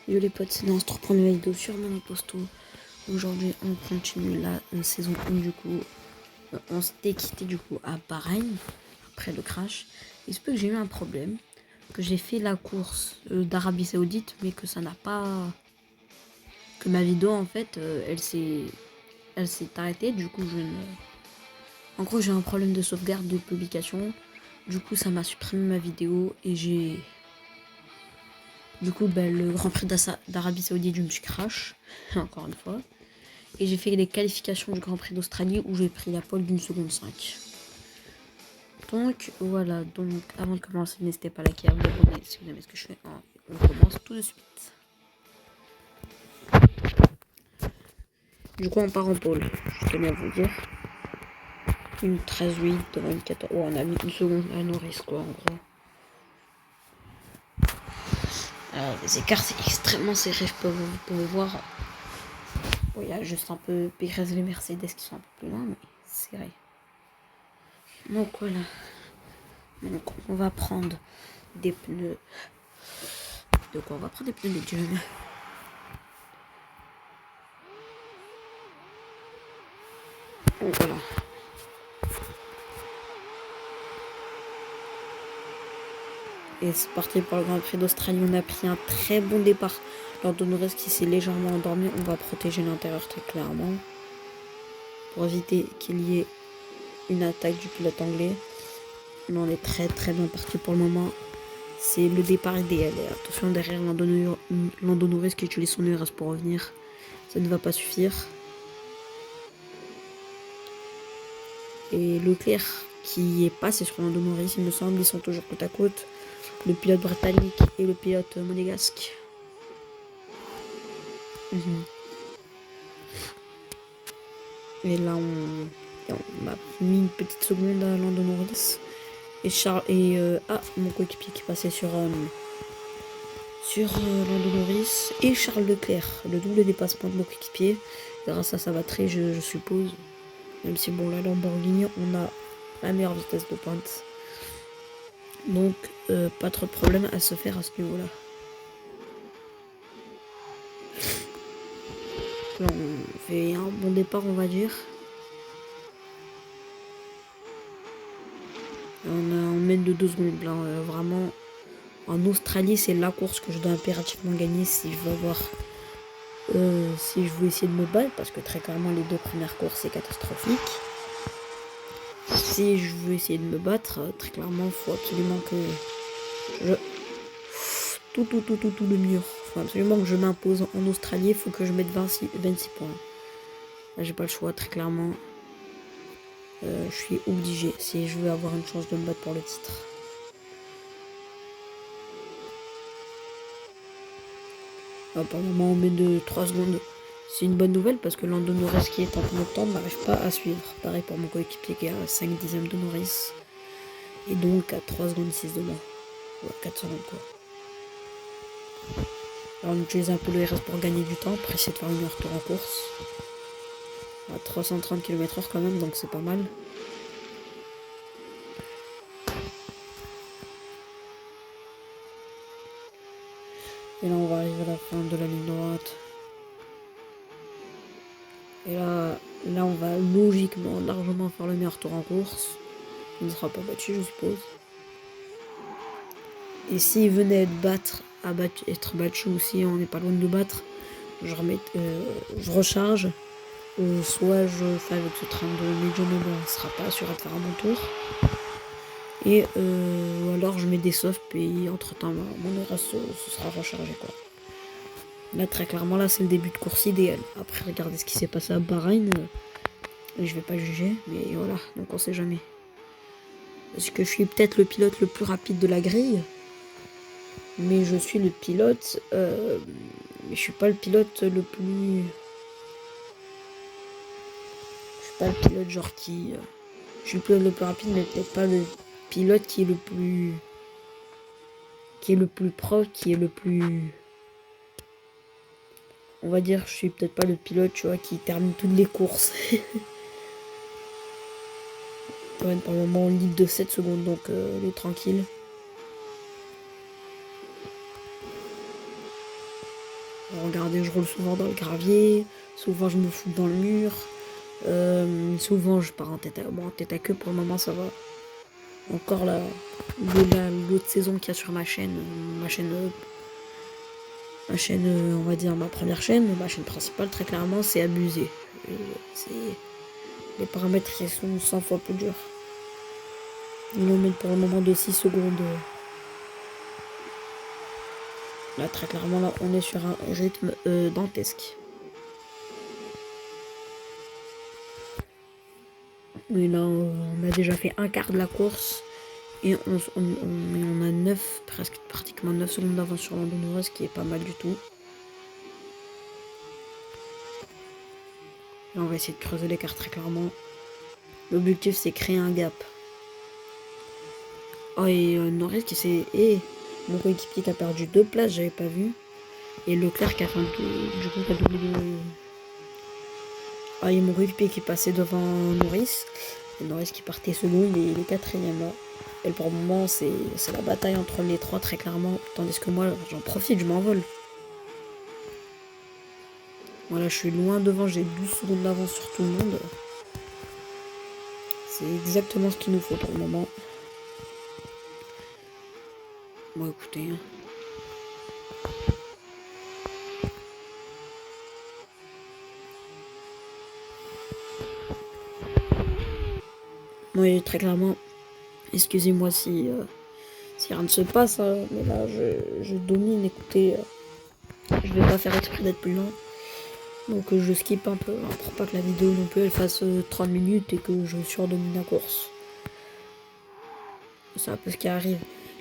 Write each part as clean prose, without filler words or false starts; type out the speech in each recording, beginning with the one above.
Yo les potes, c'est dans ce premier vidéo sur mon imposto. Aujourd'hui on continue la saison 1 du coup. On s'était quitté du coup à Bahreïn après le crash. Il se peut que j'ai eu un problème, que j'ai fait la course d'Arabie Saoudite mais que ça n'a pas... que ma vidéo en fait elle s'est arrêtée. Du coup je ne... En gros j'ai un problème de sauvegarde de publication. Du coup ça m'a supprimé ma vidéo et j'ai... Du coup, le Grand Prix d'Arabie Saoudite, je me suis crash, encore une fois. Et j'ai fait les qualifications du Grand Prix d'Australie où j'ai pris la pole d'une seconde 5. Donc voilà, donc avant de commencer, n'hésitez pas à liker, à vous abonner si vous aimez ce que je fais. On commence tout de suite. Du coup, on part en pole, je tenais à vous dire. Une 13-8 devant une 14. Oh, on a mis une seconde à Norris, quoi, en gros. Alors, les écarts, c'est extrêmement serré, vous pouvez voir. Bon, il y a juste un peu Pérez et les Mercedes qui sont un peu plus loin, mais serré. Donc voilà. Donc on va prendre des pneus. De quoi on va prendre des pneus médiums. Donc voilà. Et c'est parti pour le Grand Prix d'Australie. On a pris un très bon départ. Lando Norris qui s'est légèrement endormi. On va protéger l'intérieur très clairement. Pour éviter qu'il y ait une attaque du pilote anglais. Mais on est très bien parti pour le moment. C'est le départ idéal. Et attention derrière Lando Norris qui utilise son ERS pour revenir. Ça ne va pas suffire. Et Leclerc qui est passé sur Lando Norris, il me semble, ils sont toujours côte à côte. Le pilote britannique et le pilote monégasque. Et là, on a mis une petite seconde à Lando Norris. Et mon coéquipier qui passait sur Lando Norris et Charles Leclerc. Le double dépassement de mon coéquipier. Grâce à sa batterie, je suppose. Même si, bon, la Lamborghini, on a la meilleure vitesse de pointe. Donc, pas trop de problème à se faire à ce niveau-là. Là, on fait un bon départ, on va dire. On mène de 2 secondes. Là, vraiment, en Australie, c'est la course que je dois impérativement gagner si je veux avoir... si je veux essayer de me battre, parce que très clairement, les 2 premières courses, c'est catastrophique. Si je veux essayer de me battre, très clairement, il faut absolument que je... Tout le mieux. Il faut absolument que je m'impose en Australie. Il faut que je mette 26 points. Là, j'ai pas le choix, très clairement. Je suis obligé si je veux avoir une chance de me battre pour le titre. Pour le moment, on met de 3 secondes. C'est une bonne nouvelle parce que Lando Norris qui est en plein temps n'arrive pas à suivre. Pareil pour mon coéquipier qui est à 5 dixièmes de Norris. Et donc à 3 secondes 6 de moi. Ouais, 4 secondes quoi. Alors on utilise un peu le RS pour gagner du temps, pour essayer de faire une heure tour en course. À 330 km/h quand même, donc c'est pas mal. Et là on va arriver à la fin de la ligne droite. Et là on va logiquement largement faire le meilleur tour en course. Il ne sera pas battu je suppose. Et s'il venait être battu aussi, on n'est pas loin de le battre, je recharge. Soit je fais avec ce train de médium, mais on ne sera pas assuré de faire un bon tour. Et ou alors je mets des softs et entre temps mon ERS se sera rechargé quoi. Là très clairement là c'est le début de course idéal. Après regardez ce qui s'est passé à Bahreïn. Je vais pas juger, mais voilà, donc on sait jamais. Est-ce que je suis peut-être le pilote le plus rapide de la grille? Mais je suis le pilote. Mais je suis pas le pilote le plus. Je suis pas le pilote genre qui. Je suis le pilote le plus rapide, mais peut-être pas le pilote qui est le plus. Qui est le plus pro, qui est le plus. On va dire, je suis peut-être pas le pilote, tu vois, qui termine toutes les courses. Ouais, pour le moment, on lead de 7 secondes, donc on est tranquille. Regardez, je roule souvent dans le gravier, souvent je me fous dans le mur, souvent je pars en tête à, bon, en tête à queue pour le moment ça va. Encore l'autre saison qu'il y a sur ma chaîne, on va dire ma première chaîne, ma chaîne principale très clairement, c'est abusé. C'est les paramètres ils sont 100 fois plus durs. Ils nous mettent pour le moment de 6 secondes. Là très clairement là on est sur un rythme dantesque. Mais là on a déjà fait un quart de la course. Et on a 9, presque pratiquement 9 secondes d'avance sur Lando Norris, ce qui est pas mal du tout. Là, on va essayer de creuser l'écart très clairement. L'objectif, c'est créer un gap. Oh, et Norris qui s'est... Et mon coéquipier qui a perdu 2 places, j'avais pas vu. Et Leclerc qui a fait un tout... Du coup, qui a doublé de... Ah, et mon coéquipier qui passait devant Norris. Et Norris qui partait second, il est quatrième là. Et pour le moment, c'est la bataille entre les trois très clairement. Tandis que moi, j'en profite, je m'envole. Voilà, je suis loin devant, j'ai 12 secondes d'avance sur tout le monde. C'est exactement ce qu'il nous faut pour le moment. Bon, écoutez. Oui, très clairement. Excusez-moi si rien ne se passe, hein, mais là, je domine. Écoutez, je vais pas faire exprès d'être plus lent. Donc, je skip un peu, hein, pour pas que la vidéo non plus elle fasse 30 minutes et que je surdomine la course. C'est un peu ce qui arrive.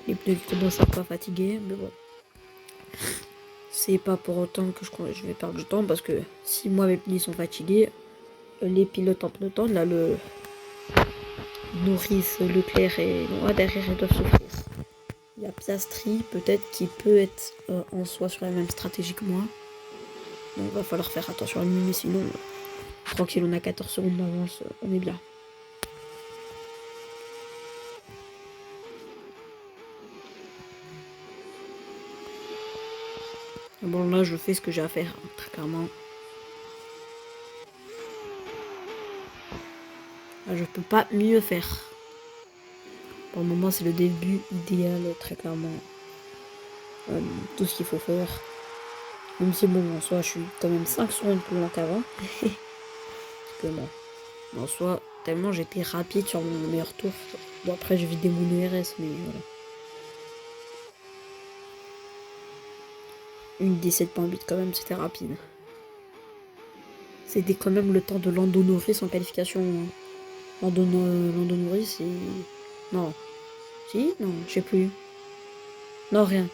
Les pneus qui commencent à pas fatiguer, mais bon. C'est pas pour autant que je vais perdre du temps parce que si moi mes pneus sont fatigués, les pilotes en peloton, là le Norris, Leclerc et Noah derrière ils doivent souffrir. Il y a Piastri peut-être qui peut être en soi sur la même stratégie que moi. Donc il va falloir faire attention à lui, mais sinon tranquille, on a 14 secondes d'avance, on est bien. Bon là je fais ce que j'ai à faire, hein, très clairement. Là, je peux pas mieux faire. Pour le moment c'est le début idéal, très clairement. Tout ce qu'il faut faire. Même si bon en soi je suis quand même 5 secondes plus lent qu'avant. Parce que bon, en soi, tellement j'étais rapide sur mon meilleur tour. Bon après j'ai vidé mon ERS, mais voilà. Une 17.8 quand même, c'était rapide. C'était quand même le temps de Lando Norris en qualification. Lando Norris et... Non. Si? Non, je sais plus. Non, rien.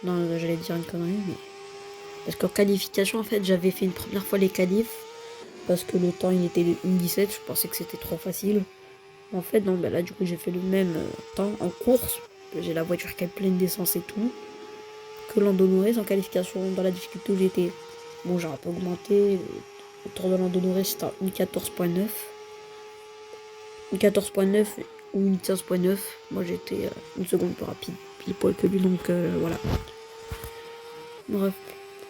Non, j'allais dire une connerie, mais... Parce qu'en qualification, en fait, j'avais fait une première fois les qualifs. Parce que le temps, il était 1.17. Je pensais que c'était trop facile. En fait, non, bah là, du coup, j'ai fait le même temps en course. J'ai la voiture qui est pleine d'essence et tout. Que Lando Norris en qualification. Dans la difficulté où j'étais. Bon, j'ai un peu augmenté. Le tour de Lando Norris, c'était une 14.9. Une 14.9 ou une 15.9. Moi, j'étais une seconde plus rapide. Pile poil que lui, donc voilà. Bref.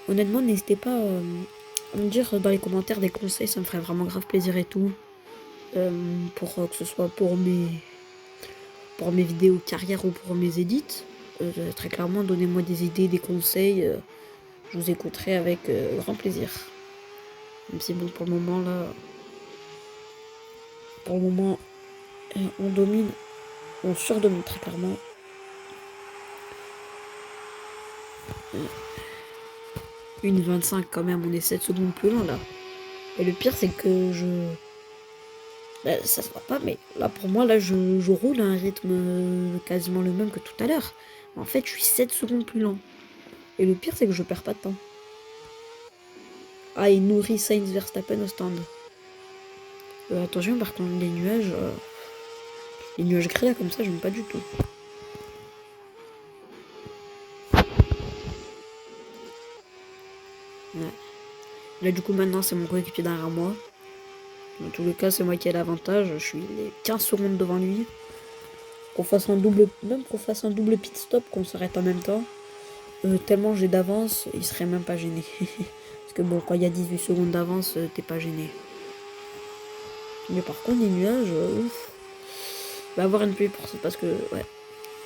Honnêtement, n'hésitez pas à me dire dans les commentaires des conseils, ça me ferait vraiment grave plaisir et tout. Pour que ce soit pour mes vidéos carrière ou pour mes edits. Très clairement, donnez-moi des idées, des conseils. Je vous écouterai avec grand plaisir. Même si bon, pour le moment, là... Pour le moment, on domine. On surdomine très clairement. Une 25 quand même, on est 7 secondes plus loin là. Et le pire c'est que bah, ça se voit pas, mais là pour moi, là je roule à un rythme quasiment le même que tout à l'heure. En fait, je suis 7 secondes plus lent. Et le pire c'est que je perds pas de temps. Ah, il nourrit Sainz Verstappen au stand. Attention par contre, les nuages gris là comme ça, j'aime pas du tout. Ouais. Là du coup maintenant c'est mon coéquipier derrière moi. Dans tous les cas c'est moi qui ai l'avantage, je suis les 15 secondes devant lui. Qu'on fasse un double, même qu'on fasse un double pit stop, qu'on s'arrête en même temps. tellement j'ai d'avance, il serait même pas gêné. Parce que bon, quand il y a 18 secondes d'avance, t'es pas gêné. Mais par contre, les nuages, ouf. Il va avoir une pluie pour ça, parce que, ouais.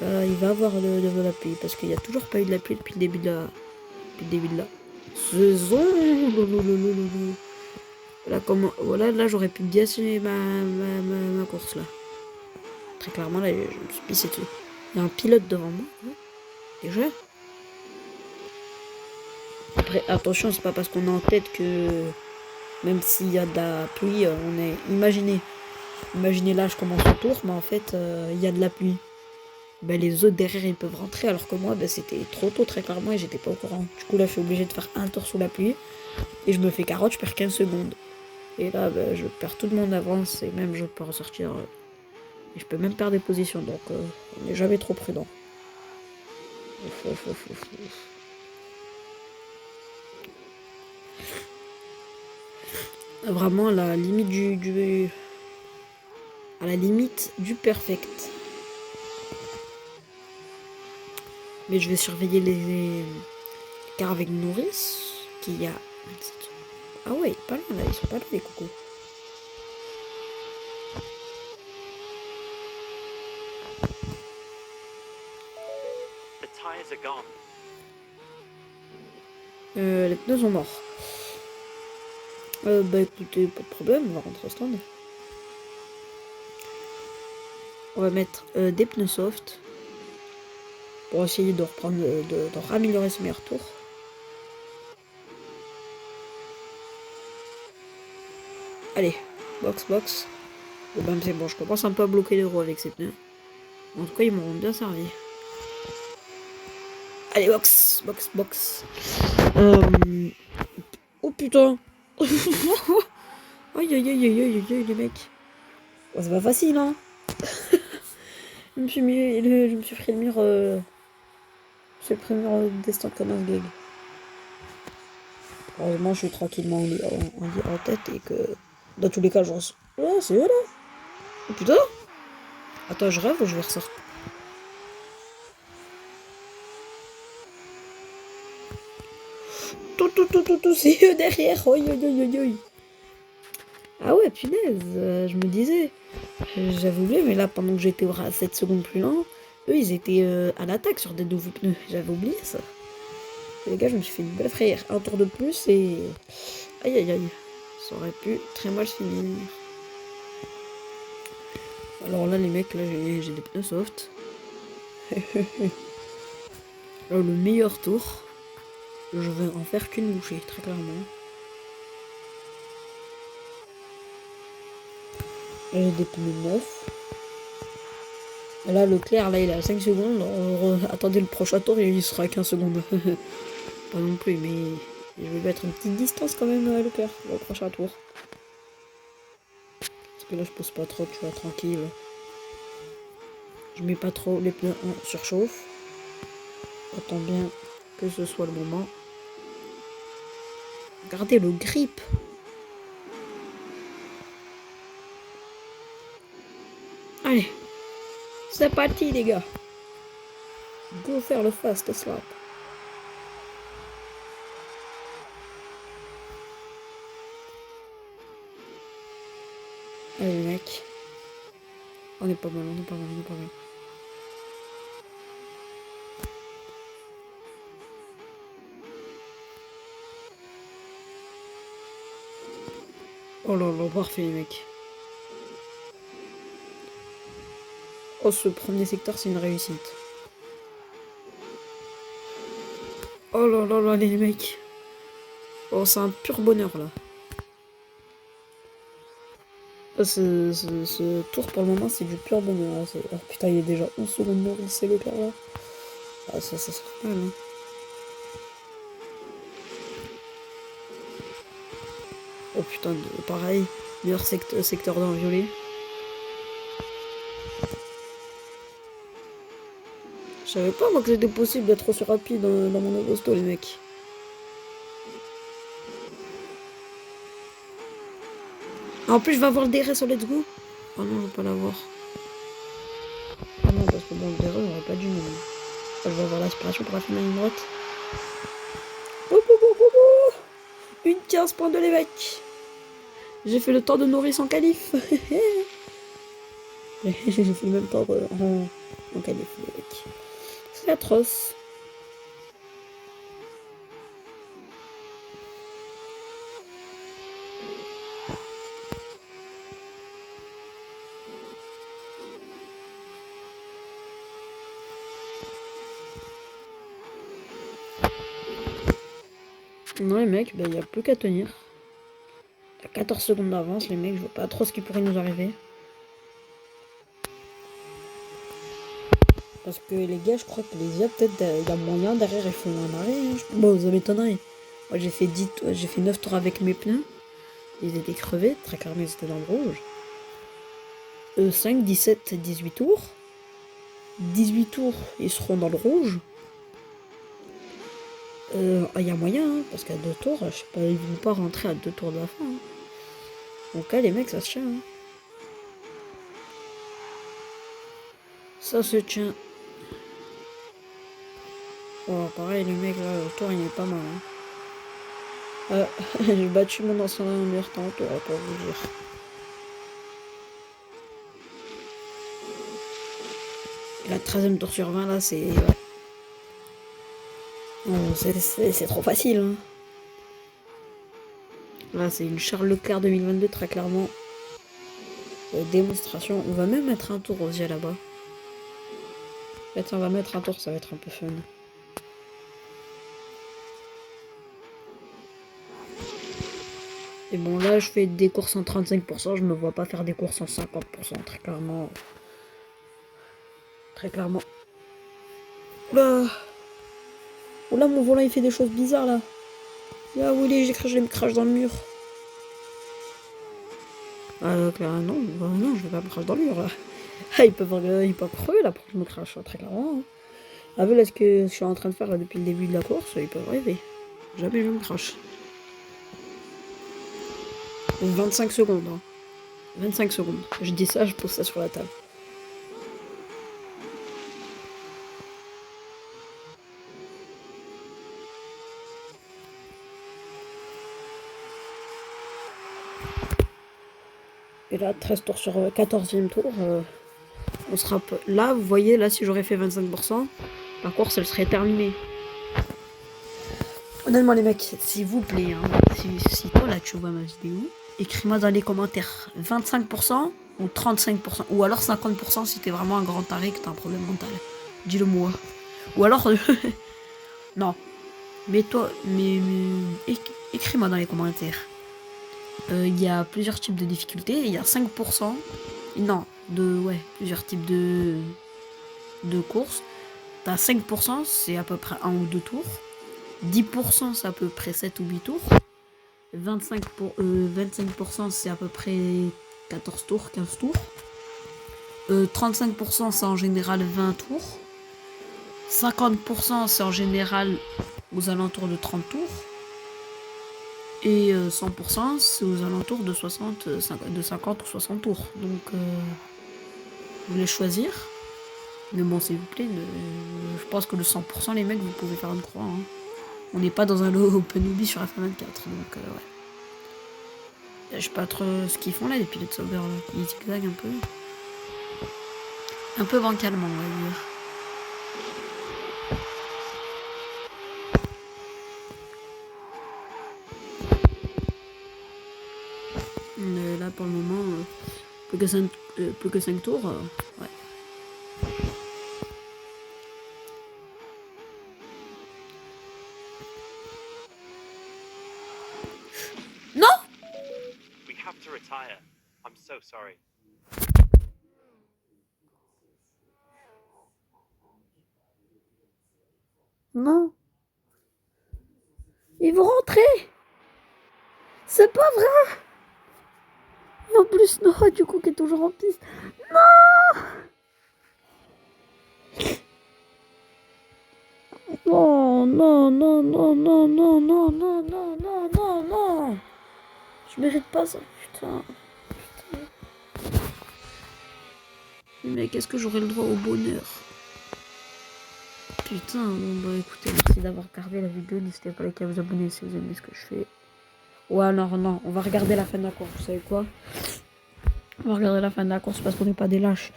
Il va avoir de la pluie, parce qu'il n'y a toujours pas eu de la pluie depuis le début de la saison. Là, voilà, là j'aurais pu gâcher ma course, là. Très clairement, là, je me suis pissé dessus. Il y a un pilote devant moi, hein, déjà. Après, attention, c'est pas parce qu'on est en tête que même s'il y a de la pluie, on est... Imaginez là, je commence le tour, mais en fait, il y a de la pluie. Ben, les autres derrière, ils peuvent rentrer, alors que moi, ben, c'était trop tôt, très clairement, et j'étais pas au courant. Du coup, là, je suis obligée de faire un tour sous la pluie, et je me fais carotte, je perds 15 secondes. Et là, ben, je perds tout mon avance, et même je peux ressortir. Et je peux même perdre des positions, donc on n'est jamais trop prudent. Ouf. Vraiment à la limite à la limite du perfect. Mais je vais surveiller les cars avec Nourrice qui a... Ah ouais, pas loin là, ils sont pas loin les cocos. Les pneus sont morts. Bah écoutez, pas de problème, on va rentrer au stand. On va mettre des pneus soft pour essayer de reprendre, de raméliorer ce meilleur tour. Allez, box. Bon ben c'est bon, je commence un peu à bloquer les roues avec ces pneus. En tout cas, ils m'auront bien servi. Allez, box. Oh putain. Aïe, les mecs. Oh, c'est pas facile, hein. Je me suis pris le mur. J'ai pris le mur destin comme un gag. Heureusement, je suis tranquillement en tête et que dans tous les cas, je ressens. Oh, c'est eux là. Oh putain. Attends, je rêve ou je vais ressortir? Tout, c'est eux derrière. Oi. Ah ouais, punaise, je me disais. J'avais oublié, mais là, pendant que j'étais 7 secondes plus lent, eux, ils étaient à l'attaque sur des nouveaux pneus. J'avais oublié ça. Et les gars, je me suis fait une belle frayeur. Un tour de plus et... Aïe. Ça aurait pu très mal finir. Alors là, les mecs, là, j'ai des pneus soft. Alors, le meilleur tour, je vais en faire qu'une bouchée, très clairement. J'ai des pneus neufs. Et là, le clair, là, il est à 5 secondes. Attendez le prochain tour, il sera à 15 secondes. Pas non plus, mais je vais mettre une petite distance quand même à Leclerc au prochain tour. Parce que là, je pose pas trop, tu vois, tranquille. Je mets pas trop les pneus en surchauffe. Attends bien que ce soit le moment. Regardez le grip. Allez, c'est parti les gars. Go faire le fast slap. Allez les mecs. On est pas mal. Oh là là, parfait les mecs. Oh, ce premier secteur, c'est une réussite. Oh là là, les mecs. Oh, c'est un pur bonheur là. Ce tour pour le moment, c'est du pur bonheur. Oh putain, il est déjà 11 secondes de c'est le cas là. Ah, ça serait mal, hein. Oh putain, pareil. Meilleur secteur dans le violet. Je savais pas moi que c'était possible d'être aussi rapide dans mon Agosto, les mecs. En plus, je vais avoir le DRS sur Let's Go. Oh non, je vais pas l'avoir. Ah non, parce que bon, le DRS, j'aurais pas dû. Je vais avoir l'aspiration pour la fin de la ligne droite. Oh, oh, oh, oh, oh. Une 15 points de l'évêque. J'ai fait le temps de nourrir son calife. J'ai fait le même temps en calife, l'évêque. C'est atroce. Non, les mecs, il n'y a plus qu'à tenir. Il y a 14 secondes d'avance, les mecs, je vois pas trop ce qui pourrait nous arriver. Parce que les gars, je crois que les IA, peut-être, il y a moyen derrière, ils font un arrêt. Hein. Bon, ça m'étonnerait. Moi, j'ai fait 9 tours avec mes pneus. Ils étaient crevés, très clairement, ils étaient dans le rouge. 5, 17, 18 tours. 18 tours, ils seront dans le rouge. Il y a moyen, hein, parce qu'à 2 tours, je sais pas, ils vont pas rentrer à 2 tours de la fin. Hein. Donc là, les mecs, ça se tient. Hein. Ça se tient. Oh, pareil, les mecs, là, le tour, il est pas mal. Hein. J'ai battu mon ancien meilleur temps au tour, pour vous dire. La 13e tour sur 20, là, c'est... Ouais. Oh, c'est trop facile. Hein. Là, c'est une Charles Leclerc 2022, très clairement. Démonstration. On va même mettre un tour aux yeux là-bas. En fait, on va mettre un tour, ça va être un peu fun. Et bon, là, je fais des courses en 35%. Je me vois pas faire des courses en 50%, très clairement. Très clairement. Oula! Oula, mon volant, il fait des choses bizarres, là. Ah, où il est? Je me crache dans le mur. Ah, non, non, je vais pas me cracher dans le mur, là. Ah, ils peuvent crever, là, pour que je me crache, très clairement. Hein. Ah, vu là, ce que je suis en train de faire, là, depuis le début de la course, ils peuvent rêver. Jamais je me crache. 25 secondes, hein. 25 secondes. Je dis ça, je pose ça sur la table. Et là, 13 tours sur 14e tour, on sera... Là, vous voyez, là, si j'aurais fait 25%, la course, elle serait terminée. Honnêtement, les mecs, s'il vous plaît, hein, si toi, là, tu vois ma vidéo, écris-moi dans les commentaires 25% ou 35%, ou alors 50% si t'es vraiment un grand taré, que t'as un problème mental. Dis-le moi. Ou alors... non. Mais toi, écris-moi dans les commentaires. Il y a plusieurs types de difficultés. Il y a 5%. Non, plusieurs types de courses. T'as 5%, c'est à peu près 1 ou 2 tours. 10%, c'est à peu près 7 ou 8 tours. 25%, c'est à peu près 14 tours, 15 tours. 35%, c'est en général 20 tours. 50%, c'est en général aux alentours de 30 tours. Et 100%, c'est aux alentours de 50 ou 60 tours. Donc, vous voulez choisir. Mais bon, s'il vous plaît, je pense que le 100%, les mecs, vous pouvez faire une croix. Hein. On n'est pas dans un lot open ubi sur F24. Donc, ouais. Je sais pas trop ce qu'ils font là, les pilotes Sauber. Là. Ils zigzaguent un peu. Un peu bancalement, on va dire. Là, pour le moment, plus que 5 tours. Ouais. Non! We have to retire. I'm so sorry. Non. Ils vont rentrer. C'est pas vrai. Et en plus, non, du coup, qui est toujours en piste. Non. Non, non, non, non, non, non, non, non, non, non, non, non. Je mérite pas ça, putain. Mais qu'est-ce que j'aurais le droit au bonheur? putain, bon bah écoutez, merci d'avoir regardé la vidéo. N'hésitez pas à liker, à vous abonner si vous aimez ce que je fais. Ouais, alors non, on va regarder la fin de la course, vous savez quoi? On va regarder la fin de la course parce qu'on n'est pas des lâches.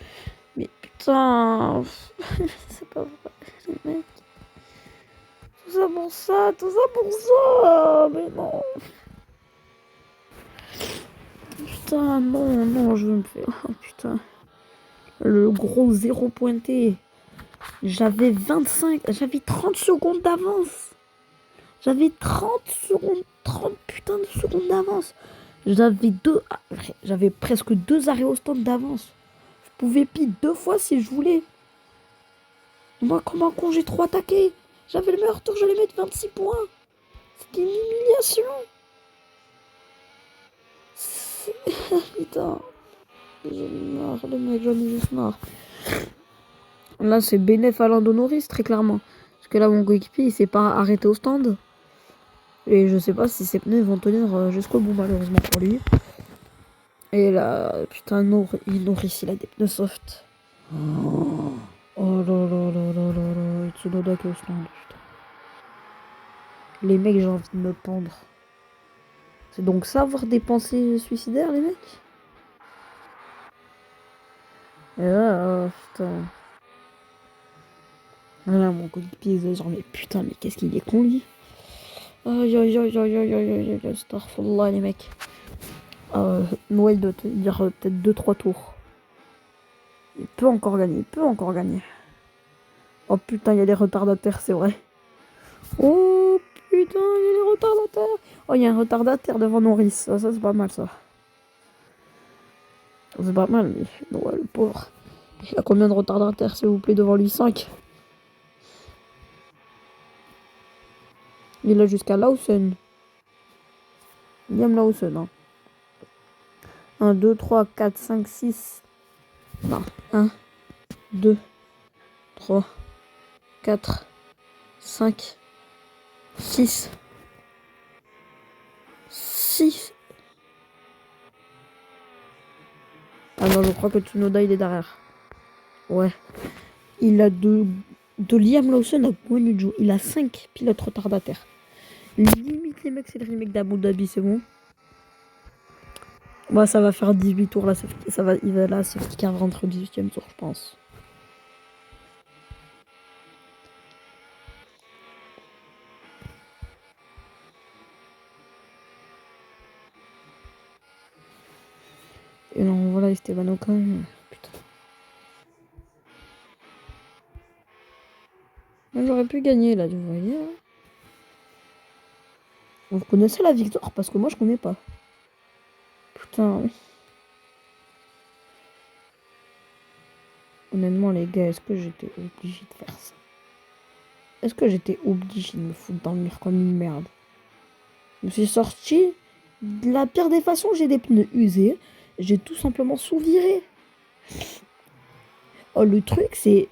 Mais putain, c'est pas vrai, les mecs. Tout ça pour ça, tout ça pour ça. Mais non. Putain, non, non, je veux me faire. Oh, putain. Le gros zéro pointé. J'avais 30 secondes d'avance. J'avais 30 secondes, 30 putains de secondes d'avance. J'avais presque 2 arrêts au stand d'avance. Je pouvais pile 2 fois si je voulais. Moi, comme un con, j'ai trop attaqué. J'avais le meilleur tour, j'allais mettre 26 points. C'était une humiliation. Putain. J'en ai marre, les mecs, j'en ai juste marre. Là, c'est bénéf à Lando Norris, très clairement. Parce que là, mon coéquipier, il s'est pas arrêté au stand. Et je sais pas si ses pneus vont tenir jusqu'au bout, malheureusement pour lui. Et là, putain, Norris, il a des pneus soft. Oh là là là là là là. Tsunoda qui est au stand, putain. Les mecs, j'ai envie de me pendre. C'est donc ça, avoir des pensées suicidaires, les mecs? Et là, putain. Voilà, mon coéquipier, genre, mais putain, mais qu'est-ce qu'il est con, lui? Aïe, aïe, aïe, aïe, aïe, aïe, aïe, aïe, astaghfirullah, les mecs. Noël doit te dire peut-être 2-3 tours. Il peut encore gagner, il peut encore gagner. Oh putain, il y a des retardataires, c'est vrai. Oh putain, il y a des retardataires. Oh, il y a un retardataire devant Norris. Ça c'est pas mal, ça. C'est pas mal, mais ouais, le pauvre. Il a combien de retardataires, s'il vous plaît, devant lui? 5. Il a jusqu'à Lawson. Liam Lawson, hein. 1, 2, 3, 4, 5, 6. Non. 1, 2, 3, 4, 5, 6. 6. Ah non, je crois que Tsunoda, il est derrière. Ouais. Il a de Liam Lawson à Guanyu. Il a 5 pilotes retardataires. Limite, les mecs, c'est le remake d'Abu Dhabi, c'est bon. Ouais, ça va faire 18 tours là. Il va là, safety car rentre au 18e tour, je pense. Et non, voilà, Esteban Ocon. Putain. J'aurais pu gagner là, vous voyez. Hein. Vous connaissez la victoire parce que moi je connais pas. Putain, oui. Honnêtement, les gars, est-ce que j'étais obligé de faire ça? Est-ce que j'étais obligé de me foutre dans le mur comme une merde? Je me suis sorti de la pire des façons. J'ai des pneus usés. J'ai tout simplement sous-viré. Oh, le truc, c'est.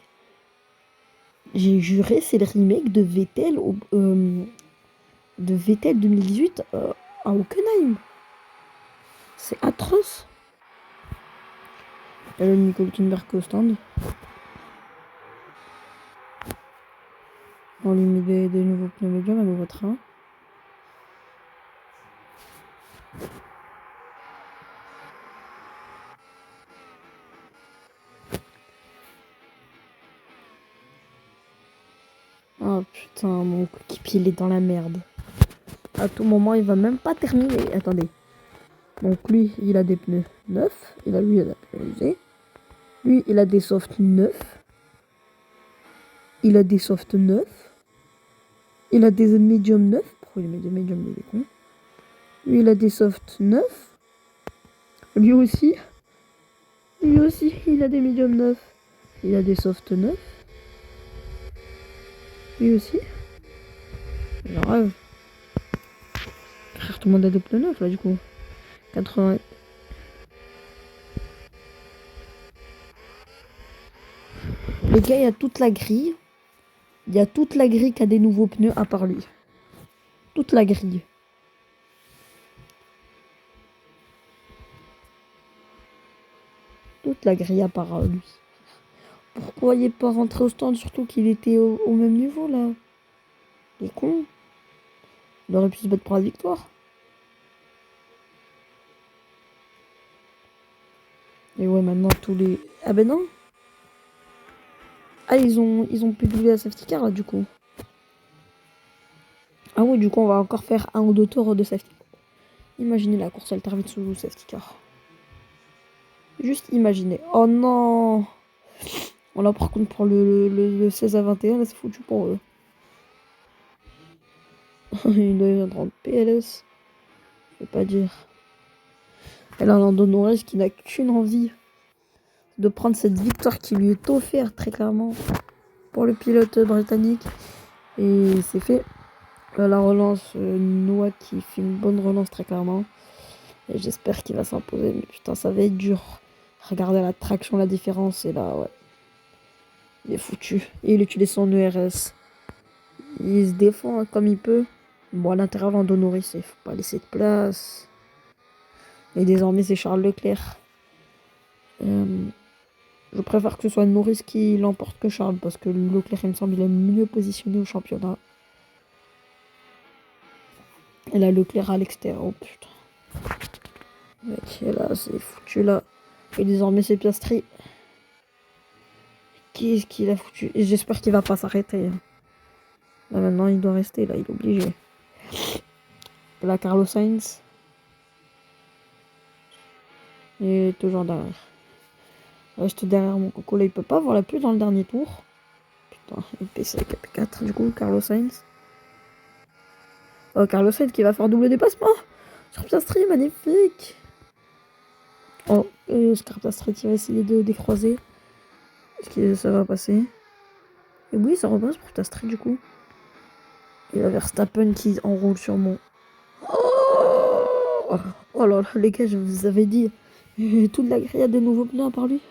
J'ai juré, c'est le remake de Vettel, de Vettel 2018 à Hockenheim. C'est atroce. Et le Nico Hülkenberg au stand. On lui met des nouveaux pneus médiums, un nouveau train. Oh putain, mon coéquipier il est dans la merde. À tout moment, il va même pas terminer. Attendez. Donc lui, il a des pneus neufs. Il a des pneus usés. Lui, il a des softs neufs. Il a des softs neufs. Il a des médiums neufs. Pourquoi il met des médiums, il est con. Lui, il a des softs neufs. Lui aussi. Lui aussi, il a des médiums neufs. Il a des softs neufs. Lui aussi. Genre, frère, tout le monde a des pneus neufs là du coup. 80. Les gars, il y a toute la grille. Il y a toute la grille qui a des nouveaux pneus à part lui. Toute la grille. Toute la grille à part lui. Pourquoi il est pas rentré au stand, surtout qu'il était au même niveau, là? Il est con. Il aurait pu se battre pour la victoire. Et ouais, maintenant, tous les... Ah ben non. Ah, ils ont pu doubler la safety car, là, du coup. Ah oui, du coup, on va encore faire un ou deux tours de safety. Imaginez la course alternate sous safety car. Juste imaginez. Oh non! On là, par contre, pour le 16 à 21, là, c'est foutu pour eux. Une 230 PLS. Je vais pas dire. Et là, Lando Norris qui n'a qu'une envie de prendre cette victoire qui lui est offerte, très clairement, pour le pilote britannique. Et c'est fait. Là, la relance, Noah qui fait une bonne relance, très clairement. Et j'espère qu'il va s'imposer. Mais putain, ça va être dur. Regardez la traction, la différence. Et là, ouais. Il est foutu. Et il utilise son ERS. Il se défend comme il peut. Bon, à l'intérieur, Lando Norris, il faut pas laisser de place. Et désormais, c'est Charles Leclerc. Je préfère que ce soit Norris qui l'emporte que Charles. Parce que Leclerc, il me semble, il est mieux positionné au championnat. Et là, Leclerc à l'extérieur. Oh putain. Mec, et là, c'est foutu là. Et désormais, c'est Piastri. Qu'est-ce qu'il a foutu? Et j'espère qu'il va pas s'arrêter. Là, maintenant, il doit rester. Là, il est obligé. Là, Carlos Sainz. Et toujours derrière. Reste derrière mon coco. Là, il peut pas avoir la pluie dans le dernier tour. Putain, il PC KP4. Du coup, Carlos Sainz. Oh, Carlos Sainz qui va faire double dépassement. Sur Piastri, magnifique. Oh, Oscar Piastri qui va essayer de décroiser. Est-ce que ça va passer? Et oui, ça repasse pour Piastri du coup. Et la Verstappen qui enroule sur mon... Oh, oh là là, les gars, je vous avais dit. Toute la grille a des nouveaux pneus à part lui.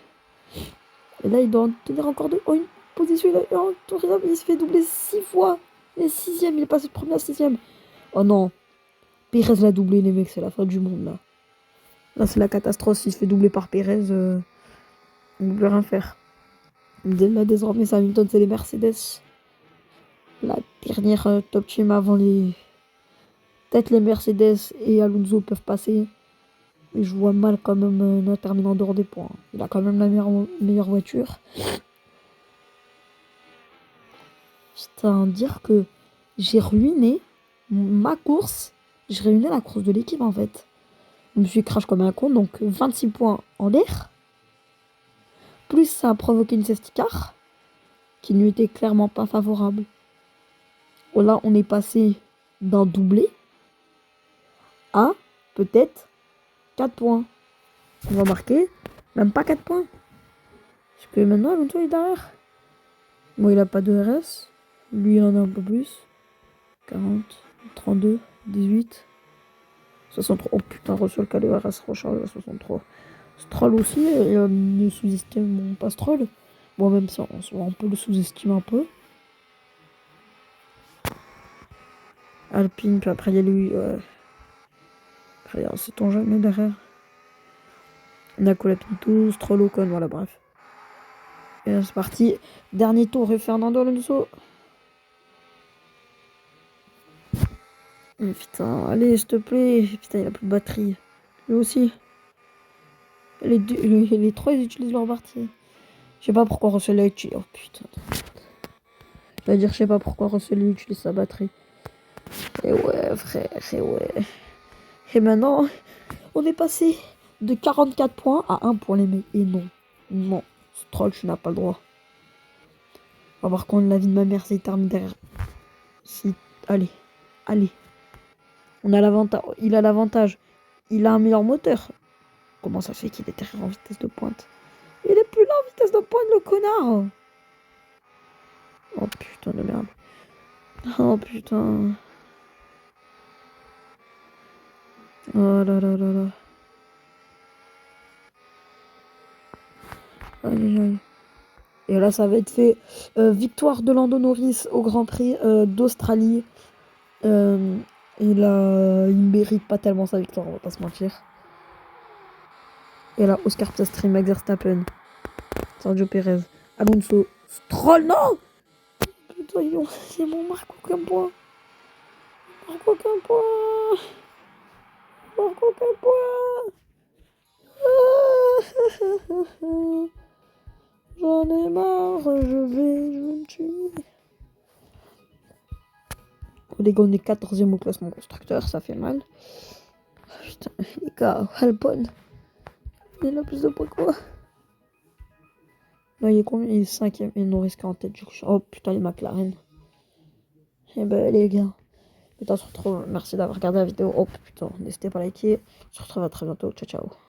Et là, il doit en tenir encore deux. Oh, une position, il se fait doubler 6 fois. Et 6ème, il est passé de première à 6ème. Oh non. Pérez l'a doublé, les mecs, c'est la fin du monde là. Là, c'est la catastrophe. S'il se fait doubler par Pérez, on ne peut rien faire. Là, désormais, c'est Hamilton, c'est les Mercedes. La dernière top team avant les... Peut-être les Mercedes et Alonso peuvent passer. Mais je vois mal quand même en terminant dehors des points. Il a quand même la meilleure voiture. Putain, dire que j'ai ruiné ma course. J'ai ruiné la course de l'équipe en fait. Je me suis crash comme un con. Donc 26 points en l'air. Plus ça a provoqué une safety car. Qui ne lui était clairement pas favorable. Oh, là, on est passé d'un doublé à peut-être 4 points. On va marquer même pas 4 points. Parce que maintenant, Alonso est derrière. Bon, il a pas de RS. Lui, il en a un peu plus. 40, 32, 18, 63. Oh putain, Russell qui a le RS recharge à 63. Stroll aussi, et ne sous-estime pas Stroll. Bon, même si on peut le sous-estimer un peu. Alpine, puis après il y a lui. Après, c'est ton jamais derrière. Nakola Pinto, Stroll Ocon, voilà, bref. Et là, c'est parti. Dernier tour, et Fernando Alonso. Putain, allez, s'il te plaît. Putain, il a plus de batterie. Lui aussi. Les trois, ils utilisent leur batterie. Je sais pas pourquoi Russell utilise. Oh putain. Je vais dire, je sais pas pourquoi Russell utilise sa batterie. Et ouais, frère, et ouais. Et maintenant, on est passé de 44 points à 1 point, les mecs. Et non, non. Stroll, tu n'as pas le droit. On va voir contre la vie de ma mère, c'est terminé derrière. Si, allez, allez. On a l'avantage. Il a l'avantage. Il a un meilleur moteur. Comment ça fait qu'il est derrière en vitesse de pointe? Il est plus là en vitesse de pointe, le connard. Oh putain de merde. Oh putain. Oh là là là là. Aïe aïe aïe. Et là, ça va être fait. Victoire de Lando Norris au Grand Prix d'Australie. Et là, il mérite pas tellement sa victoire, on va pas se mentir. Et là, Oscar Piastri, Max Verstappen, Sergio Perez. Alonso. Stroll, non. Putain, c'est bon, marque aucun point. Marque aucun point. Marque aucun point. J'en ai marre, je vais me tuer. Les gars, on est 14e au classement constructeur, ça fait mal. Putain, les gars, Albon. Il a plus de points que moi. Non, il est combien? Il est 5e. Il nous reste qu'en tête du coup. Oh putain, les McLaren. Eh ben, les gars. Putain, on se retrouve. Merci d'avoir regardé la vidéo. Oh putain, n'hésitez pas à liker. On se retrouve à très bientôt. Ciao, ciao.